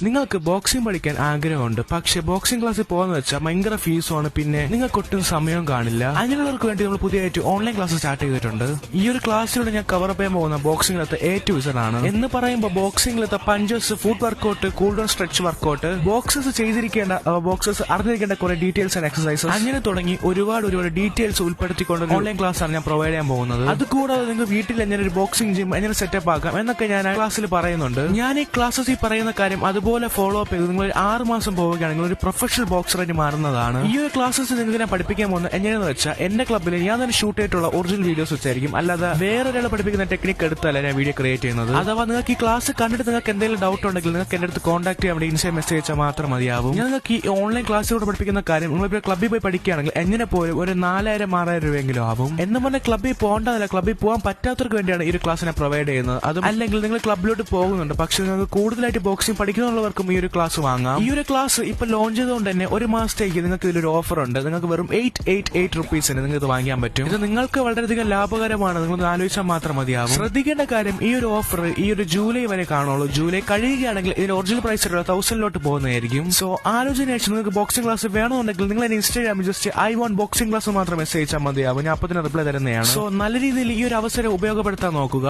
നിങ്ങൾക്ക് ബോക്സിംഗ് പഠിക്കാൻ ആഗ്രഹമുണ്ട്, പക്ഷെ ബോക്സിംഗ് ക്ലാസ്സിൽ പോകാന്ന് വെച്ചാൽ ഭയങ്കര ഫീസുമാണ്, പിന്നെ നിങ്ങൾക്ക് ഒട്ടും സമയവും കാണില്ല. അങ്ങനെയുള്ളവർക്ക് വേണ്ടി നമ്മൾ പുതിയതായിട്ട് ഓൺലൈൻ ക്ലാസ് സ്റ്റാർട്ട് ചെയ്തിട്ടുണ്ട്. ഈ ഒരു ക്ലാസ്സിലൂടെ ഞാൻ കവർ ചെയ്യാൻ പോകുന്ന ബോക്സിംഗിലത്തെ A to Z ആണ്. എന്ന് പറയുമ്പോൾ ബോക്സിംഗിലത്തെ punches, foot workout, cool down, stretch workout, boxers ചെയ്തിരിക്കേണ്ട ബോക്സസ് അറിഞ്ഞിരിക്കേണ്ട കുറെ ഡീറ്റെയിൽസ് ആൻഡ് എക്സസൈസസ്, അങ്ങനെ തുടങ്ങി ഒരുപാട് ഡീറ്റെയിൽസ് ഉൾപ്പെടുത്തിക്കൊണ്ട് ഓൺലൈൻ ക്ലാസ് ആണ് ഞാൻ പ്രൊവൈഡ് ചെയ്യാൻ പോകുന്നത്. അതുകൂടാതെ നിങ്ങൾക്ക് വീട്ടിൽ എങ്ങനെ ഒരു ബോക്സിംഗ് ജിം എങ്ങനെ സെറ്റപ്പ് ആക്കാം എന്നൊക്കെ ഞാൻ ക്ലാസ്സിൽ പറയുന്നുണ്ട്. ഞാൻ ഈ ക്ലാസ്സസ് പറയുന്ന കാര്യം അതുപോലെ ഫോളോ അപ്പ് ചെയ്ത് നിങ്ങൾ 6 മാസം പോവുകയാണെങ്കിൽ ഒരു പ്രൊഫഷണൽ ബോക്സറായിട്ട് മാറുന്നതാണ്. ഈ ഒരു ക്ലാസ്സസ് നിങ്ങൾക്ക് ഞാൻ പഠിപ്പിക്കാൻ പോകുന്നത് എങ്ങനെയാണെന്ന് വെച്ചാൽ എന്റെ ക്ലബ്ബിൽ ഞാൻ തന്നെ ഷൂട്ട് ചെയ്തിട്ടുള്ള ഒറിജിനൽ വീഡിയോസ് വെച്ചായിരിക്കും, അല്ലാതെ വേറെ ഒരാൾ പഠിപ്പിക്കുന്ന ടെക്നിക്ക് എടുത്തല്ല ഞാൻ വീഡിയോ ക്രിയേറ്റ് ചെയ്യുന്നത്. അഥവാ നിങ്ങൾക്ക് ഈ ക്ലാസ് കണ്ടിട്ട് നിങ്ങൾക്ക് എന്തെങ്കിലും ഡൗട്ട് ഉണ്ടെങ്കിൽ നിങ്ങൾക്ക് എന്റെ അടുത്ത് കോൺടാക്ട് ചെയ്യാൻ വേണ്ടി ഇൻസ്റ്റ മെസ്സേജ് അയച്ചാൽ മാത്രം മതിയാവും. ഞാൻ നിങ്ങൾക്ക് ഈ ഓൺലൈൻ ക്ലാസ്സിലൂടെ പഠിപ്പിക്കുന്ന കാര്യം നിങ്ങൾ ക്ലബ്ബിൽ പോയി പഠിക്കുകയാണെങ്കിൽ എങ്ങനെ പോലും ഒരു 4000-6000 രൂപയെങ്കിലും ആവും. എന്ന് പറഞ്ഞാൽ ക്ലബ്ബിൽ പോകേണ്ടതല്ല, ക്ലബ്ബിൽ പോകാൻ പറ്റാത്തവർക്ക് വേണ്ടിയാണ് ഈ ഒരു ക്ലാസ്സിനെ പ്രൊവൈഡ് ചെയ്യുന്നത്. അതും അല്ലെങ്കിൽ നിങ്ങൾ ക്ലബ്ബിലോട്ട് പോകുന്നുണ്ട് പക്ഷെ നിങ്ങൾക്ക് കൂടുതലായിട്ട് ബോക്സിംഗ് പഠിക്കുന്നുള്ളവർക്കും ഈ ഒരു ക്ലാസ് വാങ്ങാം. ഈ ഒരു ക്ലാസ് ഇപ്പൊ ലോഞ്ച് ചെയ്തുകൊണ്ട് തന്നെ ഒരു മാസത്തേക്ക് നിങ്ങൾക്ക് ഇതിലൊരു ഓഫർ ഉണ്ട്. നിങ്ങൾക്ക് വെറും 888 റുപ്പീസിന് നിങ്ങൾക്ക് ഇത് വാങ്ങാൻ പറ്റും. ഇത് നിങ്ങൾക്ക് വളരെയധികം ലാഭകരമാണ്, നിങ്ങൾ ആലോചിച്ചാൽ മാത്രം മതിയാവും. ശ്രദ്ധിക്കേണ്ട കാര്യം, ഈ ഒരു ഓഫർ ഈ ഒരു ജൂലൈ വരെ കാണുള്ളൂ. ജൂലൈ കഴിയുകയാണെങ്കിൽ ഇതിന് ഒറിജിനൽ പ്രൈസ് 1000 പോകുന്നതായിരിക്കും. സോ ആലോചനയായിട്ട് നിങ്ങൾക്ക് ബോക്സിംഗ് ക്ലാസ് വേണമെന്നുണ്ടെങ്കിൽ നിങ്ങൾ എന്നെ ഇൻസ്റ്റാഗ്രാമിൽ just I want boxing class മാത്രം മെസ്സേജ് അയച്ചാൽ മതിയാവും. ഞാൻ അപ്പത്തിന് റിപ്ലൈ തരുന്നതാണ്. സോ നല്ല രീതിയിൽ ഈ ഒരു അവസരം ഉപയോഗപ്പെടുത്താൻ നോക്കുക.